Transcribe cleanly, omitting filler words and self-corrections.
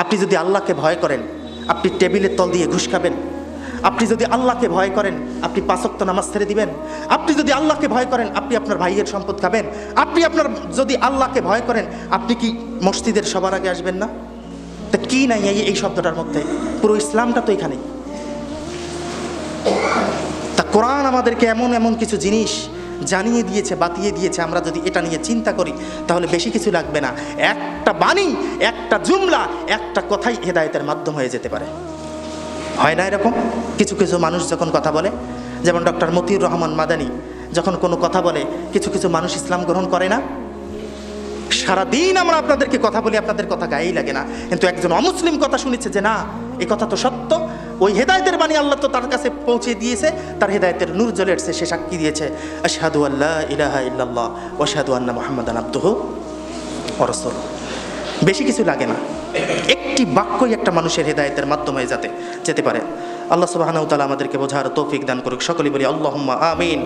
আপনি যদি আল্লাহকে ভয় করেন, আপনি টেবিলের তল দিয়ে ঘুষ খাবেন? আপনি যদি আল্লাহকে ভয় করেন, আপনি 5 ওয়াক্ত নামাজ ছেড়ে দিবেন? আপনি যদি আল্লাহকে ভয় করেন, আপনি আপনার ভাইয়ের সম্পদ খাবেন? আপনি যদি আল্লাহকে ভয় করেন, আপনি কি মসজিদের সবার আগে আসবেন না? তা কি নাই এই শব্দটার মধ্যে? পুরো ইসলামটা তো এখানেই। তা কোরআন আমাদেরকে এমন এমন কিছু জিনিস জানিয়ে দিয়েছে, বাতিয়ে দিয়েছে, আমরা যদি এটা নিয়ে চিন্তা করি তাহলে বেশি কিছু লাগবে না। একটা বাণী, একটা জুমলা, একটা কথাই হেদায়েতের মাধ্যম হয়ে যেতে পারে। হয় না এরকম? কিছু কিছু মানুষ যখন কথা বলে, যেমন ডক্টর মতিউর রহমান মাদানী যখন কোনো কথা বলে, কিছু কিছু মানুষ ইসলাম গ্রহণ করে না। সারাদিন আমরা আপনাদেরকে কথা বলি, আপনাদের কথা গায়েই লাগে না, কিন্তু একজন অমুসলিম কথা শুনেছে যে না, এই কথা তো সত্য, ওই হেদায়েতের বাণী আল্লাহ তো তার কাছে পৌঁছে দিয়েছে, তার হেদায়েতের নূর জ্বলে উঠছে, সে সাক্ষী দিয়েছে আশহাদু আল্লা ইলাহা ইল্লাল্লাহ ওয়া আশহাদু আন্না মুহাম্মাদান আবদুহু ওয়া রাসূলুহু। বেশি কিছু লাগে না, একটি বাক্যই একটা মানুষের হেদায়েতের মাধ্যমে যেতে পারে। আল্লাহ সুবহানাহু ওয়া তাআলা আমাদেরকে বোঝার তৌফিক দান করুক। সকলে বলি আল্লাহুম্মা আমিন।